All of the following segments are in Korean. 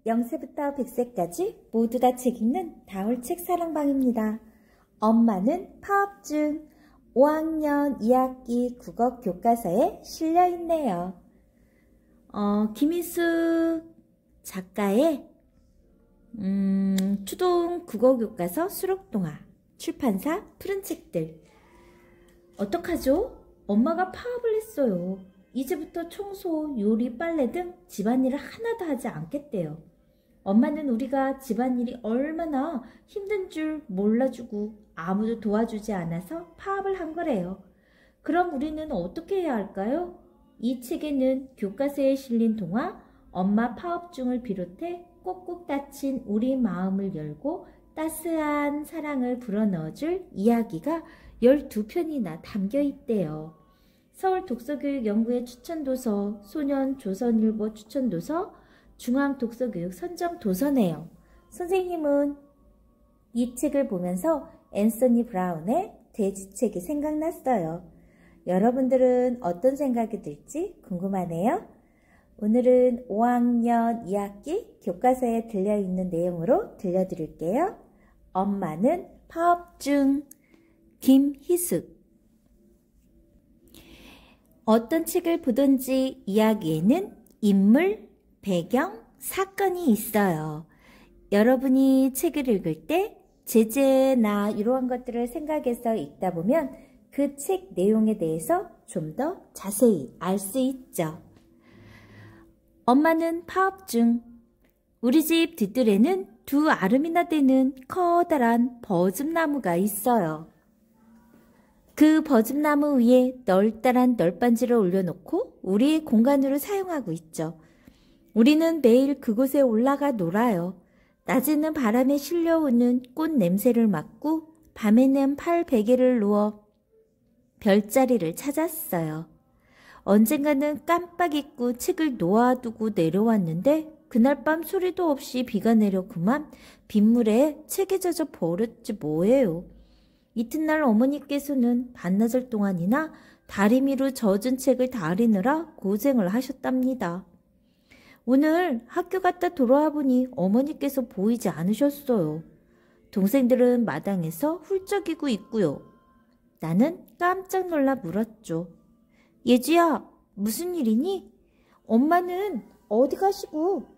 0세부터 100세까지 모두 다 책 읽는 다올책 사랑방입니다. 엄마는 파업중 5학년 2학기 국어 교과서에 실려있네요. 김희숙 작가의 추동 국어교과서 수록동화 출판사 푸른책들. 어떡하죠? 엄마가 파업을 했어요. 이제부터 청소, 요리, 빨래 등 집안일을 하나도 하지 않겠대요. 엄마는 우리가 집안일이 얼마나 힘든 줄 몰라주고 아무도 도와주지 않아서 파업을 한 거래요. 그럼 우리는 어떻게 해야 할까요? 이 책에는 교과서에 실린 동화 엄마 파업 중을 비롯해 꼭꼭 닫힌 우리 마음을 열고 따스한 사랑을 불어넣어줄 이야기가 12편이나 담겨 있대요. 서울 독서교육연구회 추천도서, 소년조선일보 추천도서, 중앙독서교육 선정도서네요. 선생님은 이 책을 보면서 앤서니 브라운의 돼지책이 생각났어요. 여러분들은 어떤 생각이 들지 궁금하네요. 오늘은 5학년 2학기 교과서에 들려있는 내용으로 들려드릴게요. 엄마는 파업 중. 김희숙. 어떤 책을 보든지 이야기에는 인물, 배경, 사건이 있어요. 여러분이 책을 읽을 때 제재나 이러한 것들을 생각해서 읽다 보면 그 책 내용에 대해서 좀 더 자세히 알 수 있죠. 엄마는 파업 중. 우리 집 뒷뜰에는 2아름이나 되는 커다란 버즘나무가 있어요. 그 버즘나무 위에 널따란 널빤지를 올려놓고 우리의 공간으로 사용하고 있죠. 우리는 매일 그곳에 올라가 놀아요. 낮에는 바람에 실려오는 꽃 냄새를 맡고 밤에는 팔 베개를 누워 별자리를 찾았어요. 언젠가는 깜빡 잊고 책을 놓아두고 내려왔는데 그날 밤 소리도 없이 비가 내려 그만 빗물에 책에 젖어 버렸지 뭐예요. 이튿날 어머니께서는 반나절 동안이나 다리미로 젖은 책을 다리느라 고생을 하셨답니다. 오늘 학교 갔다 돌아와 보니 어머니께서 보이지 않으셨어요. 동생들은 마당에서 훌쩍이고 있고요. 나는 깜짝 놀라 물었죠. 예지야, 무슨 일이니? 엄마는 어디 가시고?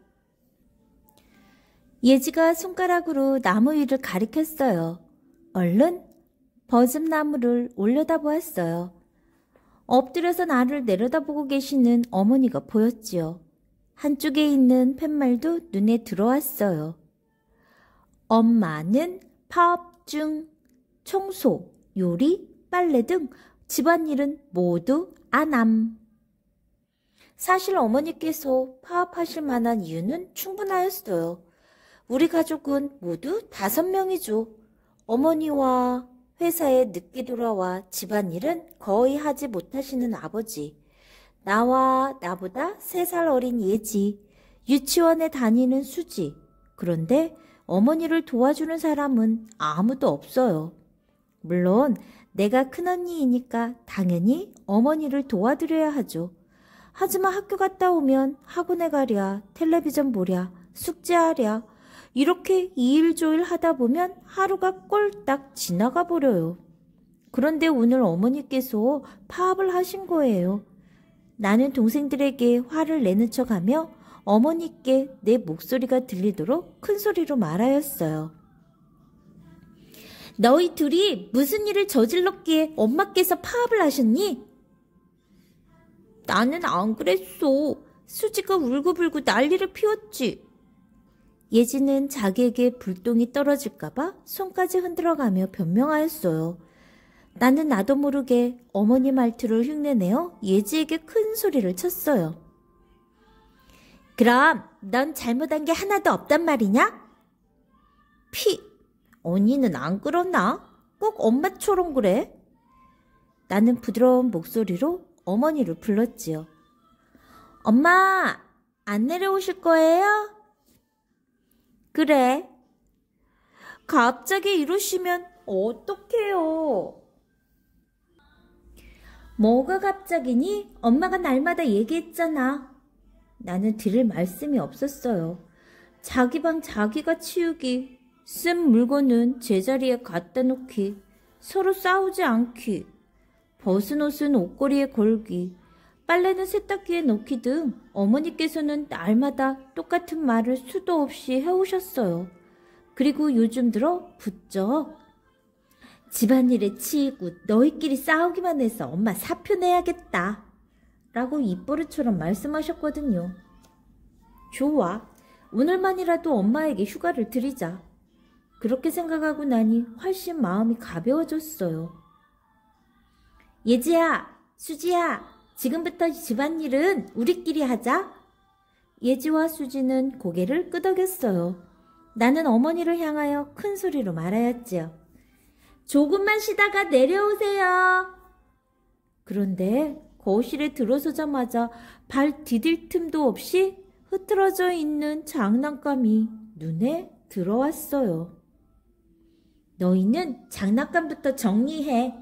예지가 손가락으로 나무 위를 가리켰어요. 얼른 버즘나무를 올려다보았어요. 엎드려서 나를 내려다보고 계시는 어머니가 보였지요. 한쪽에 있는 팻말도 눈에 들어왔어요. 엄마는 파업 중. 청소, 요리, 빨래 등 집안일은 모두 안함. 사실 어머니께서 파업하실 만한 이유는 충분하였어요. 우리 가족은 모두 5명이죠. 어머니와 회사에 늦게 돌아와 집안일은 거의 하지 못하시는 아버지, 나와 나보다 3살 어린 예지, 유치원에 다니는 수지. 그런데 어머니를 도와주는 사람은 아무도 없어요. 물론 내가 큰언니이니까 당연히 어머니를 도와드려야 하죠. 하지만 학교 갔다 오면 학원에 가랴, 텔레비전 보랴, 숙제하랴, 이렇게 이일조일 하다 보면 하루가 꼴딱 지나가 버려요. 그런데 오늘 어머니께서 파업을 하신 거예요. 나는 동생들에게 화를 내는 척하며 어머니께 내 목소리가 들리도록 큰 소리로 말하였어요. 너희 둘이 무슨 일을 저질렀기에 엄마께서 파업을 하셨니? 나는 안 그랬어. 수지가 울고불고 난리를 피웠지. 예지는 자기에게 불똥이 떨어질까봐 손까지 흔들어가며 변명하였어요. 나는 나도 모르게 어머니 말투를 흉내내어 예지에게 큰 소리를 쳤어요. 그럼 넌 잘못한 게 하나도 없단 말이냐? 언니는 안 그러나? 꼭 엄마처럼 그래? 나는 부드러운 목소리로 어머니를 불렀지요. 엄마, 안 내려오실 거예요? 그래. 갑자기 이러시면 어떡해요? 뭐가 갑자기니? 엄마가 날마다 얘기했잖아. 나는 들을 말씀이 없었어요. 자기 방 자기가 치우기, 쓴 물건은 제자리에 갖다 놓기, 서로 싸우지 않기, 벗은 옷은 옷걸이에 걸기, 빨래는 세탁기에 넣기 등 어머니께서는 날마다 똑같은 말을 수도 없이 해오셨어요. 그리고 요즘 들어 부쩍 집안일에 치이고 너희끼리 싸우기만 해서 엄마 사표 내야겠다 라고 입버릇처럼 말씀하셨거든요. 좋아, 오늘만이라도 엄마에게 휴가를 드리자. 그렇게 생각하고 나니 훨씬 마음이 가벼워졌어요. 예지야, 수지야, 지금부터 집안일은 우리끼리 하자. 예지와 수지는 고개를 끄덕였어요. 나는 어머니를 향하여 큰 소리로 말하였지요. 조금만 쉬다가 내려오세요. 그런데 거실에 들어서자마자 발 디딜 틈도 없이 흐트러져 있는 장난감이 눈에 들어왔어요. 너희는 장난감부터 정리해.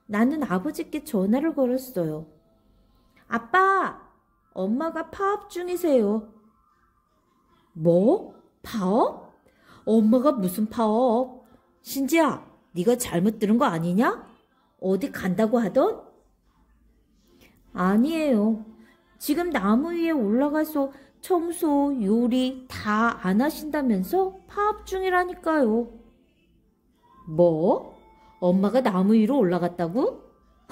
나는 아버지께 전화를 걸었어요. 아빠, 엄마가 파업 중이세요. 뭐? 파업? 엄마가 무슨 파업? 신지야, 네가 잘못 들은 거 아니냐? 어디 간다고 하던? 아니에요. 지금 나무 위에 올라가서 청소, 요리 다 안 하신다면서 파업 중이라니까요. 뭐? 엄마가 나무 위로 올라갔다고?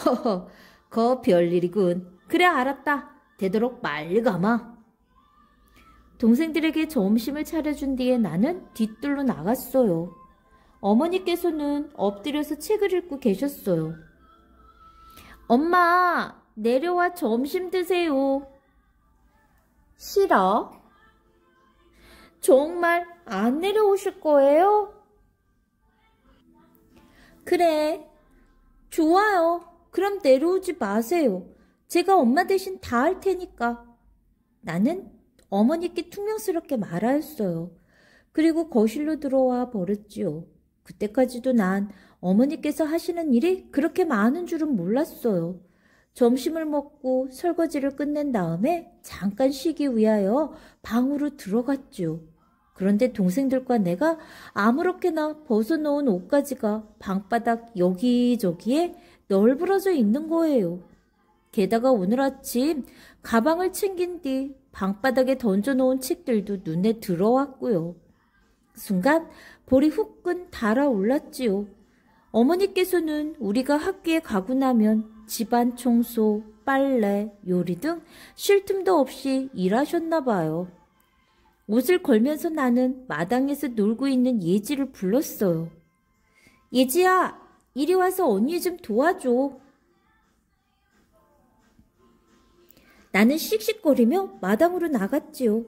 허허, 거 별일이군. 그래, 알았다. 되도록 빨리 가마. 동생들에게 점심을 차려준 뒤에 나는 뒤뜰로 나갔어요. 어머니께서는 엎드려서 책을 읽고 계셨어요. 엄마, 내려와 점심 드세요. 싫어. 정말 안 내려오실 거예요? 그래, 좋아요. 그럼 내려오지 마세요. 제가 엄마 대신 다 할 테니까. 나는 어머니께 퉁명스럽게 말하였어요. 그리고 거실로 들어와 버렸지요. 그때까지도 난 어머니께서 하시는 일이 그렇게 많은 줄은 몰랐어요. 점심을 먹고 설거지를 끝낸 다음에 잠깐 쉬기 위하여 방으로 들어갔죠. 그런데 동생들과 내가 아무렇게나 벗어놓은 옷가지가 방바닥 여기저기에 널브러져 있는 거예요. 게다가 오늘 아침 가방을 챙긴 뒤 방바닥에 던져놓은 책들도 눈에 들어왔고요. 순간 볼이 후끈 달아올랐지요. 어머니께서는 우리가 학교에 가고 나면 집안 청소, 빨래, 요리 등 쉴 틈도 없이 일하셨나 봐요. 옷을 걸면서 나는 마당에서 놀고 있는 예지를 불렀어요. 예지야, 이리 와서 언니 좀 도와줘. 나는 씩씩거리며 마당으로 나갔지요.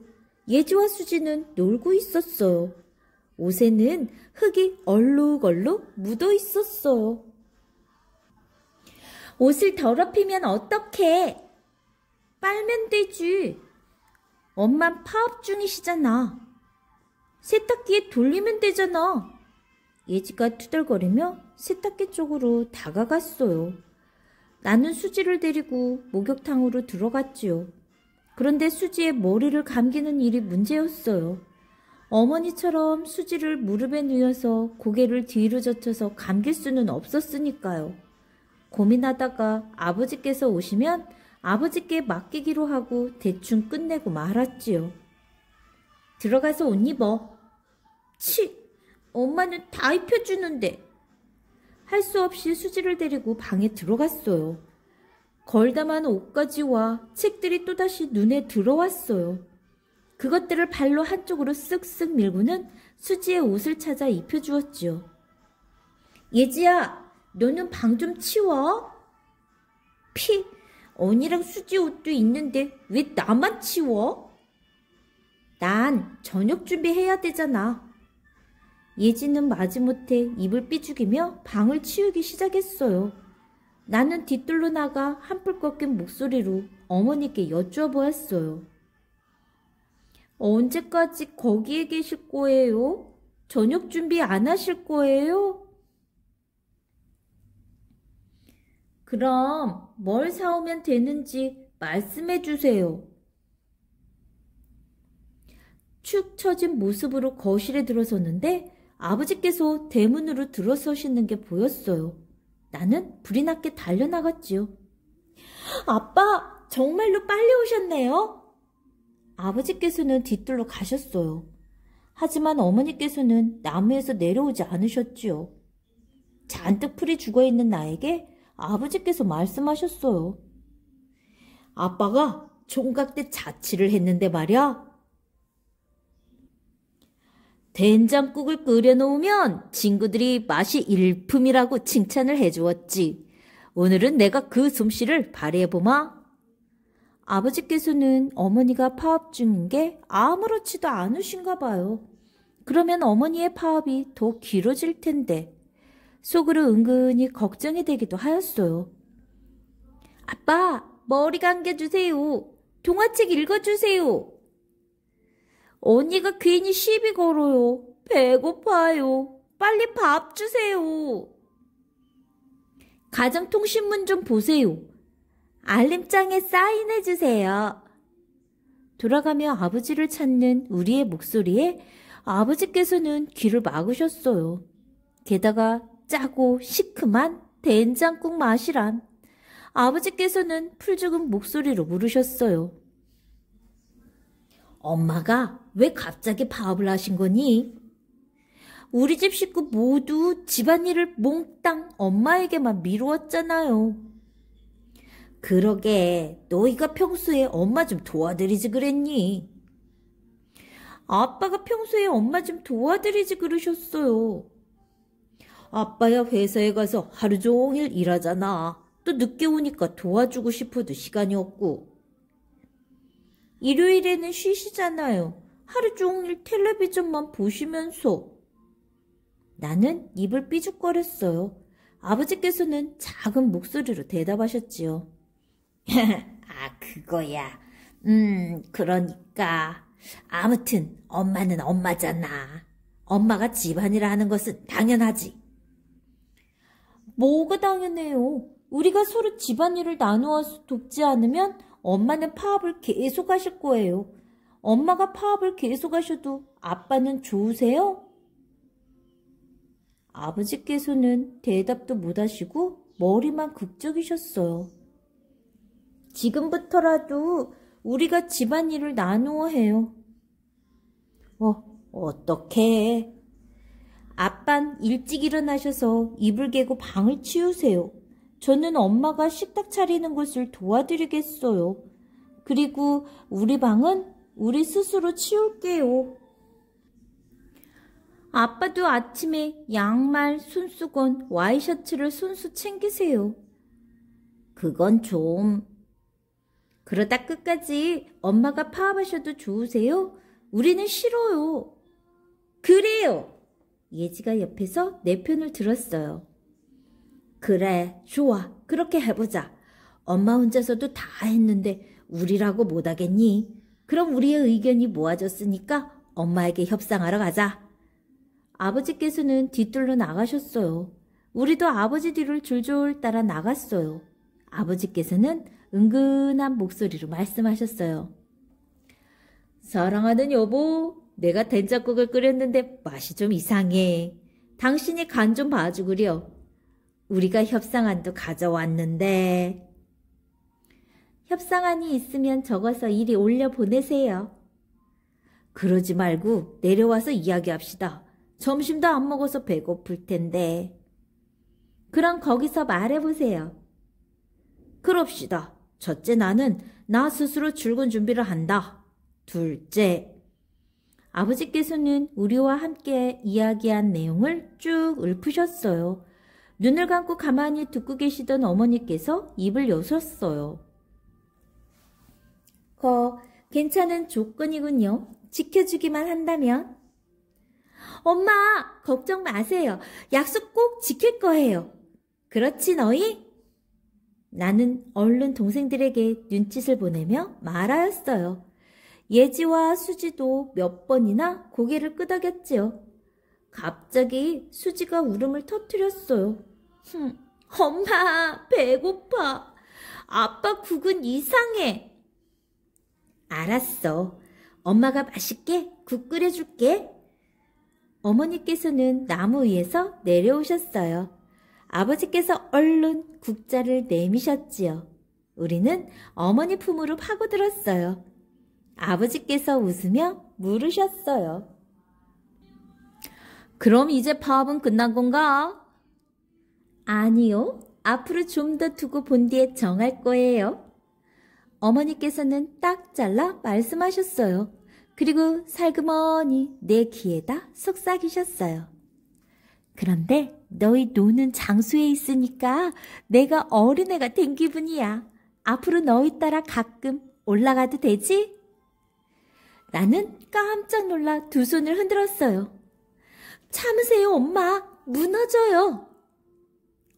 예지와 수지는 놀고 있었어요. 옷에는 흙이 얼룩얼룩 묻어 있었어요. 옷을 더럽히면 어떡해? 빨면 되지. 엄만 파업 중이시잖아. 세탁기에 돌리면 되잖아. 예지가 투덜거리며 세탁기 쪽으로 다가갔어요. 나는 수지를 데리고 목욕탕으로 들어갔지요. 그런데 수지의 머리를 감기는 일이 문제였어요. 어머니처럼 수지를 무릎에 누워서 고개를 뒤로 젖혀서 감길 수는 없었으니까요. 고민하다가 아버지께서 오시면 아버지께 맡기기로 하고 대충 끝내고 말았지요. 들어가서 옷 입어. 치! 엄마는 다 입혀주는데. 할 수 없이 수지를 데리고 방에 들어갔어요. 걸다만 옷가지와 책들이 또다시 눈에 들어왔어요. 그것들을 발로 한쪽으로 쓱쓱 밀고는 수지의 옷을 찾아 입혀주었지요. 예지야, 너는 방 좀 치워. 피, 언니랑 수지 옷도 있는데 왜 나만 치워? 난 저녁 준비해야 되잖아. 예지는 마지못해 입을 삐죽이며 방을 치우기 시작했어요. 나는 뒤뜰로 나가 한풀 꺾인 목소리로 어머니께 여쭈어보았어요. 언제까지 거기에 계실 거예요? 저녁 준비 안 하실 거예요? 그럼 뭘 사오면 되는지 말씀해 주세요. 축 처진 모습으로 거실에 들어섰는데 아버지께서 대문으로 들어서시는 게 보였어요. 나는 불이 났게 달려나갔지요. 아빠, 정말로 빨리 오셨네요. 아버지께서는 뒤뜰로 가셨어요. 하지만 어머니께서는 나무에서 내려오지 않으셨지요. 잔뜩 풀이 죽어있는 나에게 아버지께서 말씀하셨어요. 아빠가 총각 때 자취를 했는데 말이야. 된장국을 끓여놓으면 친구들이 맛이 일품이라고 칭찬을 해주었지. 오늘은 내가 그 솜씨를 발휘해보마. 아버지께서는 어머니가 파업 중인 게 아무렇지도 않으신가 봐요. 그러면 어머니의 파업이 더 길어질 텐데 속으로 은근히 걱정이 되기도 하였어요. 아빠, 머리 감겨주세요. 동화책 읽어주세요. 언니가 괜히 시비 걸어요. 배고파요. 빨리 밥 주세요. 가정통신문 좀 보세요. 알림장에 사인해주세요. 돌아가며 아버지를 찾는 우리의 목소리에 아버지께서는 귀를 막으셨어요. 게다가 짜고 시큼한 된장국 맛이란. 아버지께서는 풀죽은 목소리로 물으셨어요. 엄마가 왜 갑자기 파업을 하신 거니? 우리 집 식구 모두 집안일을 몽땅 엄마에게만 미루었잖아요. 그러게 너희가 평소에 엄마 좀 도와드리지 그랬니? 아빠가 평소에 엄마 좀 도와드리지 그러셨어요. 아빠야 회사에 가서 하루 종일 일하잖아. 또 늦게 오니까 도와주고 싶어도 시간이 없고. 일요일에는 쉬시잖아요. 하루 종일 텔레비전만 보시면서. 나는 입을 삐죽거렸어요. 아버지께서는 작은 목소리로 대답하셨지요. 아, 그거야. 그러니까. 아무튼 엄마는 엄마잖아. 엄마가 집안일 하는 것은 당연하지. 뭐가 당연해요. 우리가 서로 집안일을 나누어서 돕지 않으면 엄마는 파업을 계속하실 거예요. 엄마가 파업을 계속하셔도 아빠는 좋으세요? 아버지께서는 대답도 못하시고 머리만 극적이셨어요. 지금부터라도 우리가 집안일을 나누어 해요. 어떡해. 아빤 일찍 일어나셔서 이불 개고 방을 치우세요. 저는 엄마가 식탁 차리는 것을 도와드리겠어요. 그리고 우리 방은 우리 스스로 치울게요. 아빠도 아침에 양말, 손수건, 와이셔츠를 손수 챙기세요. 그건 좀. 그러다 끝까지 엄마가 파업하셔도 좋으세요? 우리는 싫어요. 그래요. 예지가 옆에서 내 편을 들었어요. 그래, 좋아. 그렇게 해보자. 엄마 혼자서도 다 했는데 우리라고 못하겠니? 그럼 우리의 의견이 모아졌으니까 엄마에게 협상하러 가자. 아버지께서는 뒤뜰로 나가셨어요. 우리도 아버지 뒤를 줄줄 따라 나갔어요. 아버지께서는 은근한 목소리로 말씀하셨어요. 사랑하는 여보, 내가 된장국을 끓였는데 맛이 좀 이상해. 당신이 간 좀 봐주구려. 우리가 협상안도 가져왔는데. 협상안이 있으면 적어서 이리 올려보내세요. 그러지 말고 내려와서 이야기합시다. 점심도 안 먹어서 배고플 텐데. 그럼 거기서 말해보세요. 그럽시다. 첫째, 나는 나 스스로 출근 준비를 한다. 둘째, 아버지께서는 우리와 함께 이야기한 내용을 쭉 읊으셨어요. 눈을 감고 가만히 듣고 계시던 어머니께서 입을 여셨어요. 괜찮은 조건이군요. 지켜주기만 한다면. 엄마, 걱정 마세요. 약속 꼭 지킬 거예요. 그렇지, 너희? 나는 얼른 동생들에게 눈짓을 보내며 말하였어요. 예지와 수지도 몇 번이나 고개를 끄덕였지요. 갑자기 수지가 울음을 터뜨렸어요. 엄마, 배고파. 아빠 국은 이상해. 알았어. 엄마가 맛있게 국 끓여줄게. 어머니께서는 나무 위에서 내려오셨어요. 아버지께서 얼른 국자를 내미셨지요. 우리는 어머니 품으로 파고들었어요. 아버지께서 웃으며 물으셨어요. 그럼 이제 파업은 끝난 건가? 아니요. 앞으로 좀 더 두고 본 뒤에 정할 거예요. 어머니께서는 딱 잘라 말씀하셨어요. 그리고 살그머니 내 귀에다 속삭이셨어요. 그런데 너희 노는 장소에 있으니까 내가 어린애가 된 기분이야. 앞으로 너희 따라 가끔 올라가도 되지? 나는 깜짝 놀라 두 손을 흔들었어요. 참으세요, 엄마. 무너져요.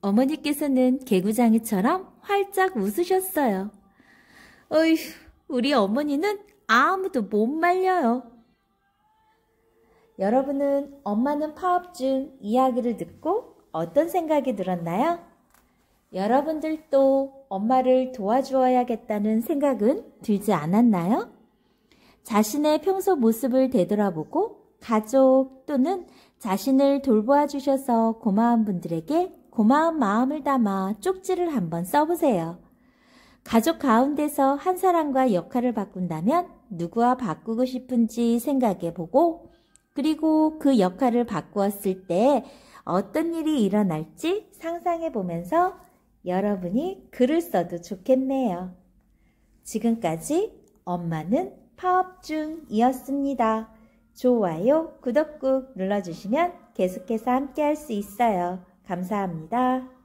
어머니께서는 개구장이처럼 활짝 웃으셨어요. 어휴, 우리 어머니는 아무도 못 말려요. 여러분은 엄마는 파업 중 이야기를 듣고 어떤 생각이 들었나요? 여러분들도 엄마를 도와주어야겠다는 생각은 들지 않았나요? 자신의 평소 모습을 되돌아보고 가족 또는 자신을 돌보아 주셔서 고마운 분들에게 고마운 마음을 담아 쪽지를 한번 써보세요. 가족 가운데서 한 사람과 역할을 바꾼다면 누구와 바꾸고 싶은지 생각해보고 그리고 그 역할을 바꾸었을 때 어떤 일이 일어날지 상상해보면서 여러분이 글을 써도 좋겠네요. 지금까지 엄마는 파업 중이었습니다. 좋아요, 구독 꾹 눌러주시면 계속해서 함께 할 수 있어요. 감사합니다.